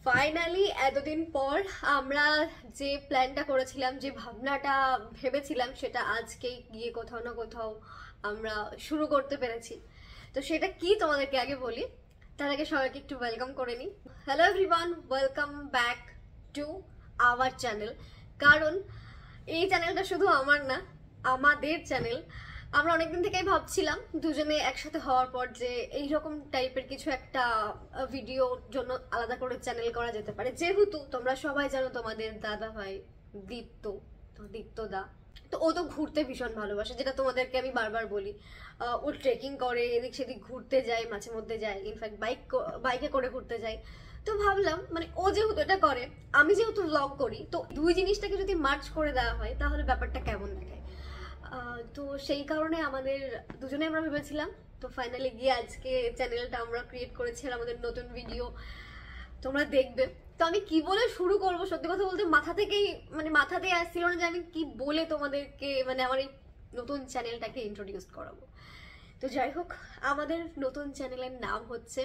Finally এতদিন পর আমরা যে প্ল্যানটা করেছিলাম, যে ভাবনাটা ভেবেছিলাম, সেটা আজকে গিয়ে কোথাও না কোথাও আমরা শুরু করতে পেরেছি। তো সেটা কি তোমাদেরকে আগে বলি, তার আগে সবাইকে একটু ওয়েলকাম করে নিই। Hello everyone, welcome back to our channel. কারণ এই চ্যানেলটা শুধু আমার না, আমাদের চ্যানেল। আমরা অনেকদিন থেকেই ভাবছিলাম দুজনে একসাথে হওয়ার পর যে এইরকম টাইপের কিছু একটা ভিডিওর জন্য আলাদা করে চ্যানেল করা যেতে পারে। যেহেতু তোমরা সবাই জানো তোমাদের দাদা ভাই দীপ্ত দা, তো ও তো ঘুরতে ভীষণ ভালোবাসে, যেটা তোমাদেরকে আমি বারবার বলি। ও ট্রেকিং করে, এদিক সেদিক ঘুরতে যায়, মাঝে মধ্যে যায়, ইনফ্যাক্ট বাইকে করে ঘুরতে যায়। তো ভাবলাম মানে ও যেহেতু এটা করে, আমি যেহেতু ব্লগ করি, তো দুই জিনিসটাকে যদি মার্চ করে দেওয়া হয় তাহলে ব্যাপারটা কেমন দেখায়। তো সেই কারণে আমাদের দুজনে আমরা ভেবেছিলাম। তো ফাইনালি গিয়ে আজকে চ্যানেলটা আমরা ক্রিয়েট করেছি, আর আমাদের নতুন ভিডিও তোমরা দেখবে। তো আমি কি বলে শুরু করবো, সত্যি কথা বলতে মাথাতেই আসছিল না যে আমি কি বলে তোমাদেরকে আমার এই নতুন চ্যানেলটাকে ইন্ট্রোডিউস করাবো। তো যাই হোক, আমাদের নতুন চ্যানেলের নাম হচ্ছে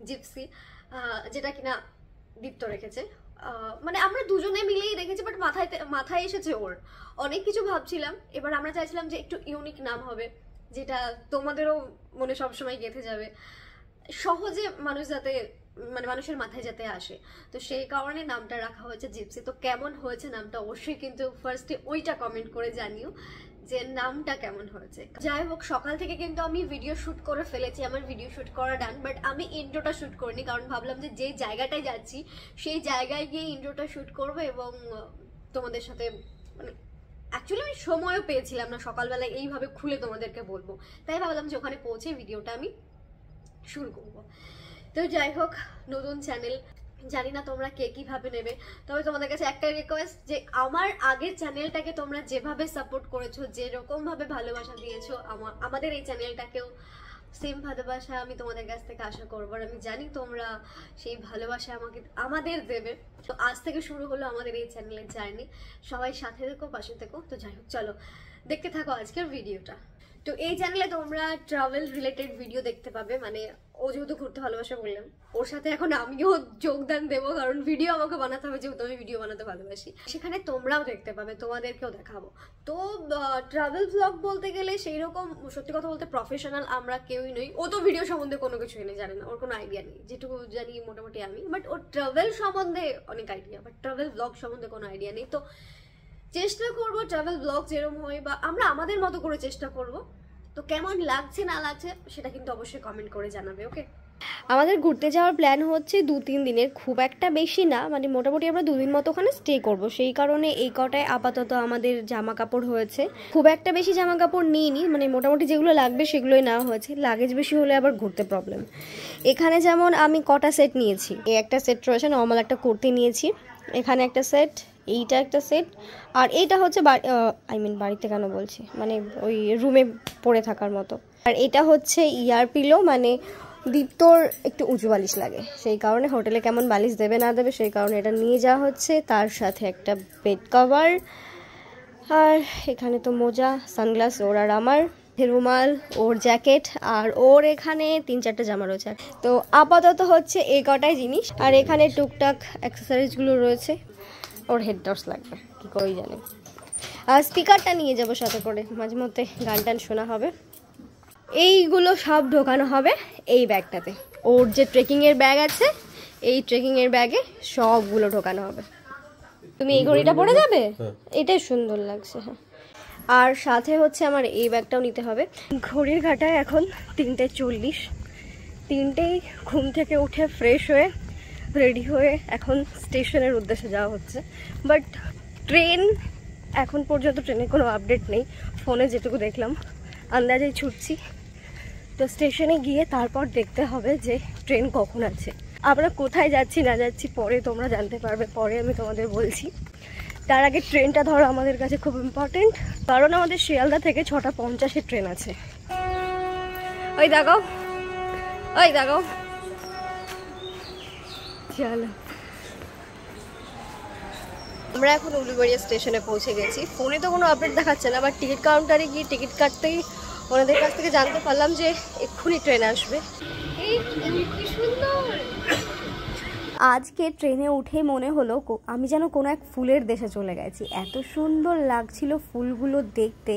জিপসি, যেটা কিনা দীপ্ত রেখেছে। আমরা দুজনে মিলেই রেখেছি, বাট মাথায় এসেছে ওর। অনেক কিছু ভাবছিলাম, এবার আমরা চাইছিলাম যে একটু ইউনিক নাম হবে, যেটা তোমাদেরও মনে সবসময় গেঁথে যাবে, সহজে মানুষের মাথায় যাতে আসে। তো সেই কারণে নামটা রাখা হয়েছে জিপসি। তো কেমন হয়েছে নামটা অবশ্যই কিন্তু ফার্স্টে ওইটা কমেন্ট করে জানিও যে নামটা কেমন হয়েছে। যাই হোক, সকাল থেকে কিন্তু আমি ভিডিও শুট করে ফেলেছি, আমার ভিডিও শুট করা ডান, বাট আমি ইন্ট্রোটা শুট করিনি। কারণ ভাবলাম যে যেই জায়গাটায় যাচ্ছি সেই জায়গায় গিয়ে ইন্ট্রোটা শুট করবো এবং তোমাদের সাথে অ্যাকচুয়ালি আমি সময়ও পেয়েছিলাম না সকালবেলায় এইভাবে খুলে তোমাদেরকে বলবো, তাই ভাবলাম যে ওখানে পৌঁছে ভিডিওটা আমি শুরু করব। তো যাই হোক, নতুন চ্যানেল, জানি না তোমরা কে কিভাবে নেবে, তবে তোমাদের কাছে একটাই রিকোয়েস্ট যে আমার আগের চ্যানেলটাকে তোমরা যেভাবে সাপোর্ট করেছো, যেরকম ভাবে ভালোবাসা দিয়েছো, আমাদের এই চ্যানেলটাকেও সেম ভালোবাসা আমি তোমাদের কাছ থেকে আশা করবো। আর আমি জানি তোমরা সেই ভালোবাসা আমাদের দেবে। তো আজ থেকে শুরু হলো আমাদের এই চ্যানেলের জার্নি। সবাই সাথে থেকো, পাশে থেকো। তো যাই হোক, চলো দেখতে থাকো আজকের ভিডিওটা। তো এই চ্যানেলে তোমরা ট্রাভেল রিলেটেড ভিডিও দেখতে পাবে। ও যেহেতু ঘুরতে ভালোবাসা বললাম, ওর সাথে এখন আমিও যোগদান দেবো, কারণ ভিডিও আমাকে বানাতে হবে, যেহেতু আমি ভিডিও বানাতে ভালোবাসি। সেখানে তোমরাও দেখতে পাবে, তোমাদেরকেও দেখাবো। তো ট্রাভেল ব্লগ বলতে গেলে সেই রকম, সত্যি কথা বলতে প্রফেশনাল আমরা কেউই নই। ও তো ভিডিও সম্বন্ধে কোনো কিছুই নেই, জানে না, ওর কোনো আইডিয়া নেই। যেটুকু জানি মোটামুটি আমি, বাট ওর ট্রাভেল সম্বন্ধে অনেক আইডিয়া, বাট ট্রাভেল ব্লগ সম্বন্ধে কোনো আইডিয়া নেই। তো চেষ্টা করবো ট্রাভেল ব্লগ যেরকম হয়, বা আমরা আমাদের মতো করে চেষ্টা করব। তো কেমন লাগছে না লাগছে সেটা কিন্তু অবশ্যই কমেন্ট করে জানাবে, ওকে? আমাদের ঘুরতে যাওয়ার প্ল্যান হচ্ছে 2-3 দিনের, খুব একটা বেশি না, মোটামুটি আমরা 2 দিন মতো ওখানে স্টে করব। সেই কারণে এই কটায় আপাতত আমাদের জামা কাপড় হয়েছে। খুব একটা বেশি জামা কাপড় নিইনি, মোটামুটি যেগুলো লাগবে সেগুলোই নেওয়া হয়েছে। লাগেজ বেশি হলে আবার ঘুরতে প্রবলেম। এখানে যেমন আমি কটা সেট নিয়েছি, এই একটা সেট রয়েছে, নর্মাল একটা কুর্তি নিয়েছি, এখানে একটা সেট, এইটা একটা সেট, আর এইটা হচ্ছে বাড়িতে কেন বলছি, ওই রুমে পড়ে থাকার মতো। আর এটা হচ্ছে ইয়ার পিলো, দীপ্তর একটু উঁচু বালিশ লাগে, সেই কারণে হোটেলে কেমন বালিশ দেবে না দেবে সেই কারণে এটা নিয়ে যাওয়া হচ্ছে। তার সাথে একটা বেড কভার, আর এখানে তো মোজা, সানগ্লাস ওর আর আমার, রুমাল, ওর জ্যাকেট, আর ওর এখানে 3-4টা জামা রয়েছে। তো আপাতত হচ্ছে এই কটাই জিনিস। আর এখানে টুকটাক অ্যাক্সেসরিজগুলো রয়েছে। ওর হেড টর্চ লাগবে, কি করে জানে। আর স্পিকারটা নিয়ে যাবো সাথে করে, মাঝে মধ্যে গান টান শোনা হবে। এইগুলো সব ঢোকানো হবে এই ব্যাগটাতে। ওর যে ট্রেকিংয়ের ব্যাগ আছে, এই ট্রেকিংয়ের ব্যাগে সবগুলো ঢোকানো হবে। তুমি এই ঘড়িটা পরে যাবে, এটাই সুন্দর লাগছে। হ্যাঁ, আর সাথে হচ্ছে আমার এই ব্যাগটাও নিতে হবে। ঘড়ির কাঁটায় এখন 3:40। 3টেই ঘুম থেকে উঠে ফ্রেশ হয়ে রেডি হয়ে এখন স্টেশনের উদ্দেশ্যে যাওয়া হচ্ছে। বাট ট্রেন এখন পর্যন্ত ট্রেনের কোনো আপডেট নেই, ফোনে যেটুকু দেখলাম আন্দাজেই ছুটছি। তো স্টেশনে গিয়ে তারপর দেখতে হবে যে ট্রেন কখন আছে। আমরা কোথায় যাচ্ছি না যাচ্ছি পরে তোমরা জানতে পারবে, পরে আমি তোমাদের বলছি। তার আগে ট্রেনটা ধরো আমাদের কাছে খুব ইম্পর্টেন্ট, কারণ আমাদের শিয়ালদা থেকে 6:50-এর ট্রেন আছে। ওই দেখাও, চলো। আমরা এখন উলুবেড়িয়া স্টেশনে পৌঁছে গেছি। ফোনে তো কোনো আপডেট দেখাচ্ছে না, বাট টিকিট কাউন্টারে গিয়ে টিকিট কাটতেই ওনাদের কাছ থেকে জানতে পারলাম যে এক্ষুনি ট্রেন আসবে। আজকে ট্রেনে উঠে মনে হলো আমি যেন কোনো এক ফুলের দেশে চলে গেছি। এত সুন্দর লাগছিল ফুলগুলো দেখতে।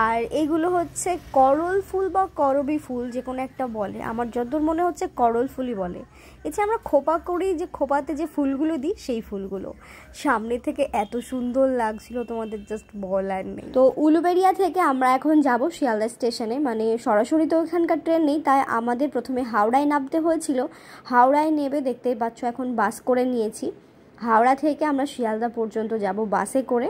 আর এইগুলো হচ্ছে করল ফুল বা করবী ফুল, যে কোনো একটা বলে, আমার যতদূর মনে হচ্ছে করল ফুলই বলে। এছাড়া আমরা খোপা করি, যে খোপাতে যে ফুলগুলো দিই সেই ফুলগুলো। সামনে থেকে এত সুন্দর লাগছিল তোমাদের জাস্ট বলার নেই। তো উলুবেড়িয়া থেকে আমরা এখন যাব শিয়ালদা স্টেশনে, মানে সরাসরি তো ওখানকার ট্রেন নেই, তাই আমাদের প্রথমে হাওড়ায় নামতে হয়েছিল। হাওড়ায় নেবে দেখতেই পাচ্ছ এখন বাস করে নিয়েছি। হাওড়া থেকে আমরা শিয়ালদা পর্যন্ত যাব বাসে করে।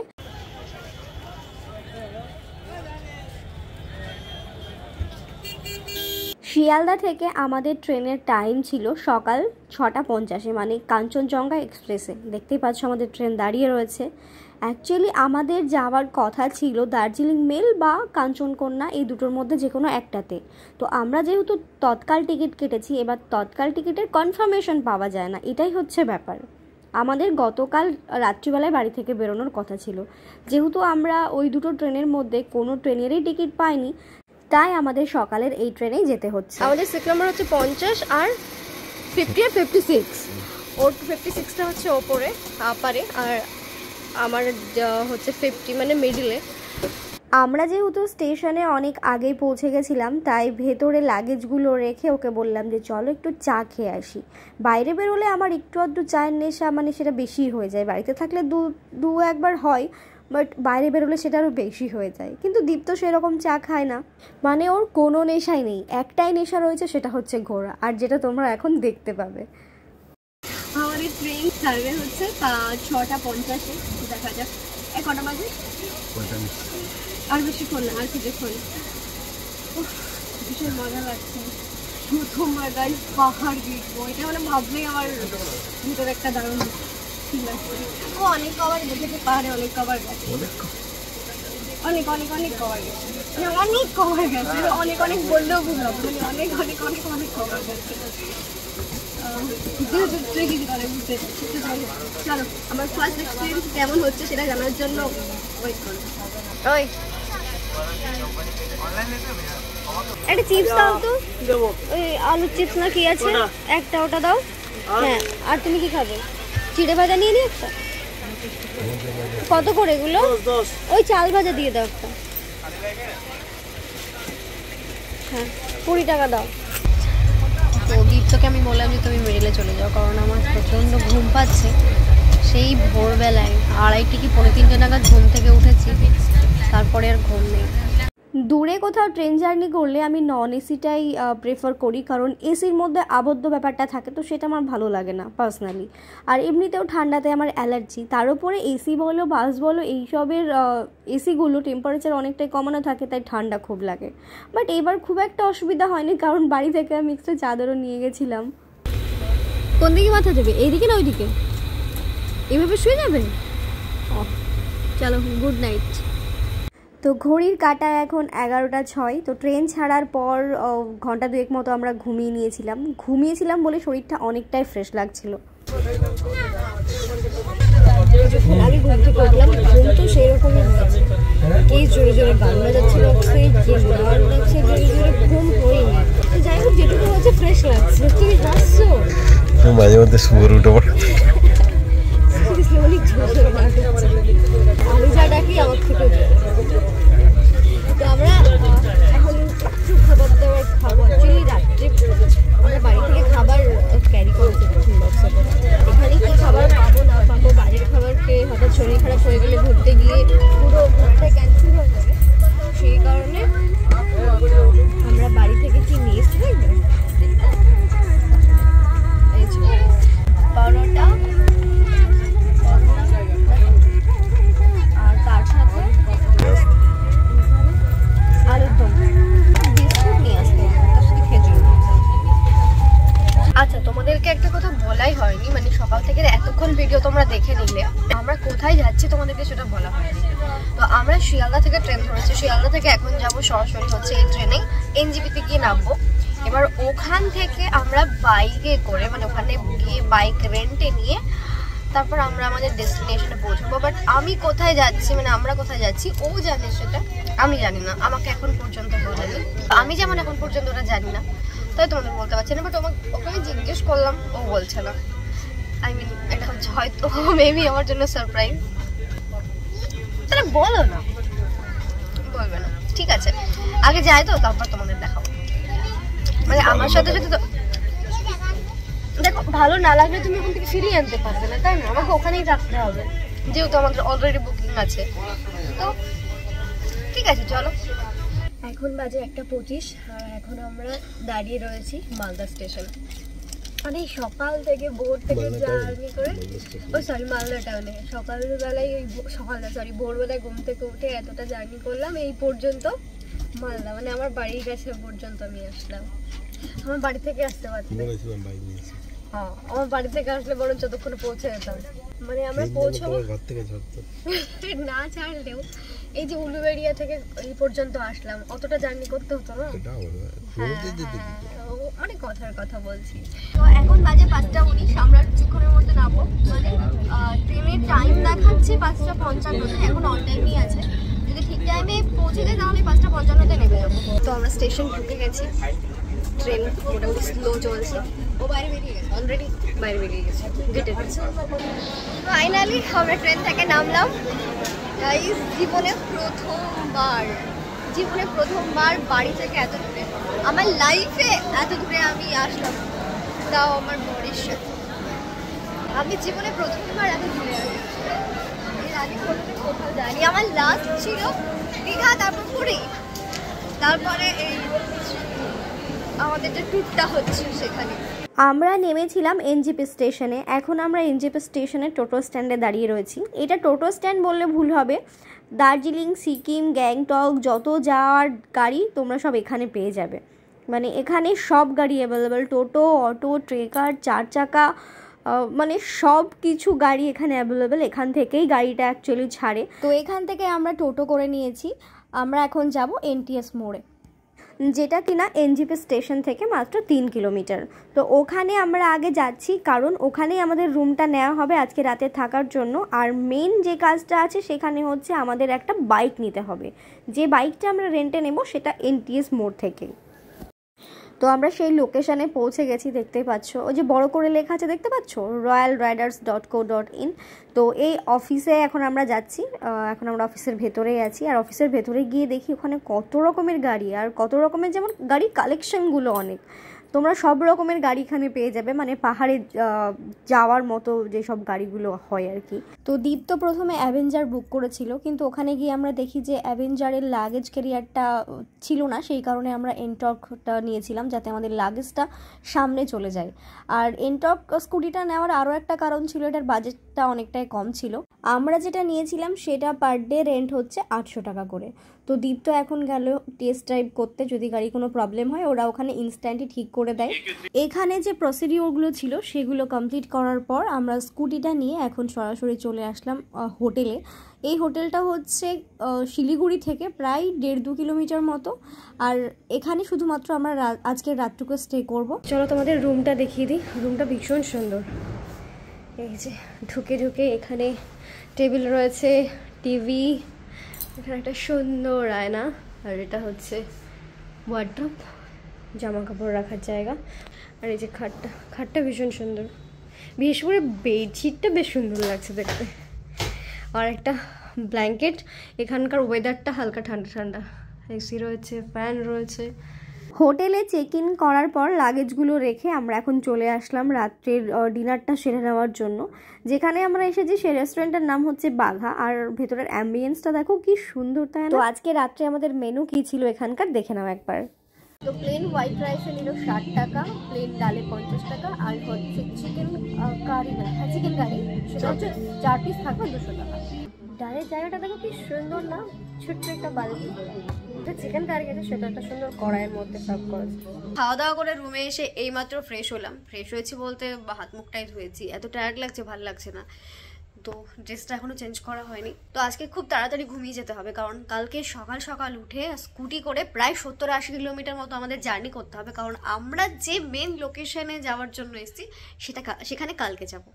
শিয়ালদা থেকে আমাদের ট্রেনের টাইম ছিল সকাল 6:50, মানে কাঞ্চনজঙ্ঘা এক্সপ্রেসে। দেখতেই পাচ্ছ আমাদের ট্রেন দাঁড়িয়ে রয়েছে। অ্যাকচুয়ালি আমাদের যাওয়ার কথা ছিল দার্জিলিং মেল বা কাঞ্চনকন্যা, এই দুটোর মধ্যে যে কোনো একটাতে। তো আমরা যেহেতু তৎকাল টিকিট কেটেছি, এবার তৎকাল টিকিটের কনফার্মেশন পাওয়া যায় না, এটাই হচ্ছে ব্যাপার। আমাদের গতকাল রাত্রিবেলায় বাড়ি থেকে বেরোনোর কথা ছিল, যেহেতু আমরা ওই দুটো ট্রেনের মধ্যে কোনো ট্রেনেরই টিকিট পাইনি, তাই আমাদের সকালের এই ট্রেনেই যেতে হচ্ছে। আমাদের সিট নাম্বার হচ্ছে 50 আর 50 আর 56। ওর 56টা হচ্ছে ওপরে আপারে, আর আমার হচ্ছে 50 মানে মিডিলে। আমরা যেহেতু স্টেশনে অনেক আগেই পৌঁছে গেছিলাম, তাই ভেতরে লাগেজগুলো রেখে ওকে বললাম যে চলো একটু চা খেয়ে আসি। বাইরে বেরোলে আমার একটু আধটু চায়ের নেশা, মানে সেটা বেশি হয়ে যায়। বাড়িতে থাকলে দু একবার হয়, বাট বাইরে বেরোলে সেটা আরও বেশি হয়ে যায়। কিন্তু দীপ তো সেরকম চা খায় না, মানে ওর কোনো নেশাই নেই। একটাই নেশা রয়েছে, সেটা হচ্ছে ঘোরা, আর যেটা তোমরা এখন দেখতে পাবে। আমাদের ট্রেন ছাড়বে হচ্ছে 6:50-এ। দেখা যাক কটা বাজে, আর বেশিক্ষণ না, আর কিছুক্ষণ। ভীষণ মজা লাগছে। প্রথমবার গাইস পাহাড় দেখবো, এটা মানে ভাবলেই আমার ভিতরে একটা দারুণ ফিল আসছে। ও অনেক কবার দেখেছে পাহাড়ে, অনেক কবার গেছে, অনেক অনেক অনেক কবার গেছে, অনেক কবার গেছে, অনেক অনেক বললেও ভুল হবে, মানে অনেক অনেক অনেক অনেক কবার গেছে। চলো আমার ফার্স্ট এক্সপিরিয়েন্স কেমন হচ্ছে সেটা জানার জন্য ওয়েট করো। ওই একটা চিপস দাও তো, ওই আলুর চিপস না কি আছে একটা, ওটা দাও। হ্যাঁ, আর তুমি কি খাবে? চিড়ে ভাজা নিয়ে নিই একটা। কত করে এগুলো? ওই চাল ভাজা দিয়ে দাও একটা। হ্যাঁ 20 টাকা দাও। তো দীপ্তকে আমি বললাম যে তুমি মিডিলে চলে যাও, কারণ আমার প্রচণ্ড ঘুম পাচ্ছে। সেই ভোরবেলায় 2:30 কি 3:45 নাগাদ ঘুম থেকে উঠেছি, তারপরে আর ঘুম নেই। দূরে কোথাও ট্রেন জার্নি করলে আমি নন এসিটাই প্রেফার করি, কারণ এসির মধ্যে আবদ্ধ ব্যাপারটা থাকে, তো সেটা আমার ভালো লাগে না পার্সোনালি। আর এমনিতেও ঠান্ডাতে আমার অ্যালার্জি, তার উপরে এসি বলো বাস বলো এইসবের এসিগুলো টেম্পারেচার অনেকটাই কমানো থাকে, তাই ঠান্ডা খুব লাগে। বাট এবার খুব একটা অসুবিধা হয়নি, কারণ বাড়ি থেকে আমি এক্সট্রা চাদরও নিয়ে গেছিলাম। কোন দিকে মাথা দেবে, এইদিকে না ওইদিকে? এভাবে শুয়ে যাবে? চলো গুড নাইট। তো ঘড়ির কাঁটা এখন 11:06। তো ট্রেন ছাড়ার পর ঘন্টা 2 মতো আমরা ঘুমিয়েছিলাম বলে শরীরটা অনেকটাই ফ্রেশ লাগছিল। আমি ঘুম থেকে উঠলাম, ঘুম তো সেই রকমই হয়েছে, কি জোরে জোরে গান বাজাচ্ছিল, জোরে জোরে ঘুম হয়নি। তো যাই হোক, যেটুকু হয়েছে ফ্রেশ লাগছে। তুমি হাসছো? মাঝে মধ্যে শুয়োর উঠে পড়ে। অনেক জোরে জোরে গান হচ্ছে, আমি যা ডাকি আমার থেকে জোরে। তো আমরা এখন একটু খাবার দাবার খাবো। অ্যাকচুয়ালি রাত্রে আমরা বাড়ি থেকে খাবার ক্যারি করেছি টিফিন বক্সে। এখানে কি খাবার পাবো না পাবো, বাইরের খাবার খেয়ে হঠাৎ শরীর খারাপ হয়ে গেলে ঘুরতে গিয়ে পুরো ঘুরতে ক্যান্সেল হয়ে যাবে। সেই কারণে আমরা বাড়ি থেকে কি নিয়ে এসে থাকবো, পরোটা আর তার সাথে আলুর দম, বিস্কুট নিয়ে আসতে হবে, তার সাথে খেজুর। আচ্ছা, তোমাদেরকে একটা কথা বলাই হয়নি, মানে সকাল থেকে এতক্ষণ ভিডিও তোমরা দেখে নিলে, আমরা কোথায় যাচ্ছি তোমাদেরকে সেটা বলা হয়নি। তো আমরা শিয়ালদা থেকে ট্রেন ধরেছি, শিয়ালদা থেকে এখন যাব সরাসরি হচ্ছে এই ট্রেনে এনজিপিতে গিয়ে নামবো। এবার ওখান থেকে আমরা বাইকে করে, মানে ওখানে গিয়ে বাইক রেন্টে নিয়ে তারপর আমরা আমাদের ডেস্টিনেশনে পৌঁছবো। বাট আমি কোথায় যাচ্ছি, মানে আমরা কোথায় যাচ্ছি ও জানে, সেটা আমি জানি না, আমাকে এখন পর্যন্ত বলেনি। আমি যেমন এখন পর্যন্ত ওটা জানি না, তাই তোমাদের বলতে পারছি না। বাট ওকে আমি জিজ্ঞেস করলাম, ও বলছে না। আই মিন এটা হচ্ছে হয়তো মেবি আমার জন্য সারপ্রাইজ। তাহলে বলো না, বলবে না, ঠিক আছে আগে যাই তো তারপর তোমাদের দেখাবো। মানে আমার সাথে সাথে তো দেখো, ভালো না লাগলে তুমি ওখান থেকে ফিরিয়ে আনতে পারবে না, তাই না? আমাকে ওখানেই রাখতে হবে যেহেতু আমাদের অলরেডি বুকিং আছে। তো ঠিক আছে চলো। এখন বাজে 1:25 আর এখন আমরা দাঁড়িয়ে রয়েছি মালদা স্টেশন। মানে সকাল থেকে ভোর থেকে জার্নি করে, মালদা টাউনে সকালবেলায় ভোরবেলায় ঘুম থেকে উঠে এতটা জার্নি করলাম এই পর্যন্ত মালদা, মানে আমার বাড়ির কাছে পর্যন্ত আমি আসলাম। আমার বাড়ি থেকে আসতে পারতাম, হ্যাঁ আমার বাড়ি থেকে আসলে বরং যতক্ষণে পৌঁছে যেতাম। মানে আমরা পৌঁছাবো না ছাড়লেও এই যে উলুবেড়িয়া থেকে এই পর্যন্ত আসলাম, অতটা জার্নি করতে হতো না। অনেক কথার কথা বলছি। তো এখন বাজে 5:19, আমরা কিছুক্ষণের মধ্যে নামবো। মানে ট্রেনের টাইম দেখাচ্ছে 5:55, এখন অন টাইমই আছে। যদি ঠিক টাইমে পৌঁছে যায় তাহলে 5:55 নেমে যাবো। তো আমরা স্টেশন ঢুকে গেছি, ট্রেন মোটামুটি স্লো চলছে। ও বাইরে বেরিয়ে গেছে, অলরেডি বাইরে বেরিয়ে গেছে গেটের কাছে। ফাইনালি আমরা ট্রেন থেকে নামলাম। গাইস, জীবনে প্রথমবার বাড়ি থেকে এত দূরে, আমার লাইফে এত দূরে আমি আসলাম, তাও আমার বরের সাথে। আমি জীবনে প্রথমবার এত দূরে আসি, এর আগে কোথাও যাইনি। আমার লাস্ট ছিল দীঘা, তারপর পুরী, তারপরে এই আমাদের যে ট্যুরটা হচ্ছে সেখানে। আমরা নেমেছিলাম এনজিপি স্টেশনে। এখন আমরা এনজিপি স্টেশনে টোটো স্ট্যান্ডে দাঁড়িয়ে রয়েছি। এটা টোটো স্ট্যান্ড বললে ভুল হবে, দার্জিলিং, সিকিম, গ্যাংটক যত যাওয়ার গাড়ি তোমরা সব এখানে পেয়ে যাবে। মানে এখানে সব গাড়ি অ্যাভেলেবেল, টোটো, অটো, ট্রেকার, 4 চাকা, মানে সব কিছু গাড়ি এখানে অ্যাভেলেবেল। এখান থেকেই গাড়িটা অ্যাকচুয়ালি ছাড়ে। তো এখান থেকে আমরা টোটো করে নিয়েছি। আমরা এখন যাব এনটিএস মোড়ে, যেটা কিনা এনজিপি স্টেশন থেকে মাত্র 3 কিলোমিটার। তো ওখানে আমরা আগে যাচ্ছি, কারণ ওখানেই আমাদের রুমটা নেওয়া হবে আজকে রাতে থাকার জন্য। আর মেন যে কাজটা আছে সেখানে হচ্ছে আমাদের একটা বাইক নিতে হবে। যে বাইকটা আমরা রেন্টে নেব সেটা এনটিএস মোড় থেকে। তো আমরা সেই লোকেশানে পৌঁছে গেছি, দেখতেই পাচ্ছ ওই যে বড় করে লেখা আছে দেখতে পাচ্ছ, royalriders.co.in। তো এই অফিসে এখন আমরা যাচ্ছি। এখন আমরা অফিসের ভেতরেই আছি। আর অফিসের ভেতরে গিয়ে দেখি ওখানে কত রকমের গাড়ি, আর কত রকমের যেমন গাড়ির কালেকশনগুলো অনেক। তোমরা সব রকমের গাড়ি এখানে পেয়ে যাবে, মানে পাহাড়ে যাওয়ার মতো যেসব গাড়িগুলো হয় আর কি। তো দীপ তো প্রথমে অ্যাভেঞ্জার বুক করেছিল, কিন্তু ওখানে গিয়ে আমরা দেখি যে অ্যাভেঞ্জারের লাগেজ ক্যারিয়ারটা ছিল না, সেই কারণে আমরা এনটর্কটা নিয়েছিলাম যাতে আমাদের লাগেজটা সামনে চলে যায়। আর এনটর্ক স্কুটিটা নেওয়ার আরও একটা কারণ ছিল, এটার বাজেটটা অনেকটাই কম ছিল। আমরা যেটা নিয়েছিলাম সেটা পার ডে রেন্ট হচ্ছে 800 টাকা করে। তো দীপ তো এখন গেল টেস্ট ড্রাইভ করতে, যদি গাড়ি কোনো প্রবলেম হয় ওরা ওখানে ইনস্ট্যান্টই ঠিক করে দেয়। এখানে যে প্রসিডিওরগুলো ছিল সেগুলো কমপ্লিট করার পর আমরা স্কুটিটা নিয়ে এখন সরাসরি চলে আসলাম হোটেলে। এই হোটেলটা হচ্ছে শিলিগুড়ি থেকে প্রায় 1.5-2 কিলোমিটার মতো। আর এখানে শুধুমাত্র আমরা আজকের রাতটুকু স্টে করব। চলো তোমাদের রুমটা দেখিয়ে দিই। রুমটা ভীষণ সুন্দর। এই যে ঢুকে এখানে টেবিল রয়েছে, টিভি, এখানে একটা সুন্দর আয়না, আর এটা হচ্ছে ওয়ার্ড্রপ, জামা কাপড় রাখার জায়গা। আর এই যে খাটটা ভীষণ সুন্দর, বিশেষ করে বেডশিটটা বেশ সুন্দর লাগছে দেখতে। আর একটা ব্ল্যাঙ্কেট। এখানকার ওয়েদারটা হালকা ঠান্ডা, এসি রয়েছে, ফ্যান রয়েছে। হোটেলে চেক ইন করার পর লাগেজগুলো রেখে আমরা এখন চলে আসলাম রাত্রের ডিনারটা সেরে নেওয়ার জন্য। যেখানে আমরা এসেছি সেই রেস্টুরেন্টের নাম হচ্ছে বাঘা। আর ভেতরের অ্যাম্বিয়েন্সটা দেখো কি সুন্দর, তাই না? তো আজকে রাত্রে আমাদের মেনু কি ছিল এখানকার দেখে নাও একবার। তো প্লেন হোয়াইট রাইসে নিল 60 টাকা, প্লেন ডালে 50 টাকা, আর হচ্ছে চিকেন কারি, চিকেন কারি সেটা হচ্ছে 4 পিস থাকবে 200 টাকা। ডালের জায়গাটা দেখো কি সুন্দর না, ছোট্ট একটা বালতি। যে চিকেন কারি আছে সেটা একটা সুন্দর কড়াইয়ের মধ্যে সার্ভ করেছে। খাওয়া দাওয়া করে রুমে এসে এইমাত্র ফ্রেশ হলাম। ফ্রেশ হয়েছি বলতে হাত মুখটাই ধুয়েছি, এত টায়ার্ড লাগছে, ভালো লাগছে না। তো ড্রেসটা এখনো চেঞ্জ করা হয়নি। তো আজকে খুব তাড়াতাড়ি ঘুমিয়ে যেতে হবে, কারণ কালকে সকাল সকাল উঠে স্কুটি করে প্রায় 70-80 কিলোমিটার মতো আমাদের জার্নি করতে হবে, কারণ আমরা যে মেন লোকেশনে যাওয়ার জন্য এসেছি সেখানে কালকে যাব।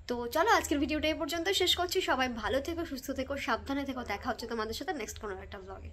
তো চলো আজকের ভিডিওটা এই পর্যন্ত শেষ করছি। সবাই ভালো থেকো, সুস্থ থেকো, সাবধানে থেকো। দেখা হচ্ছে তোমাদের সাথে নেক্সট কোনো একটা ব্লগে।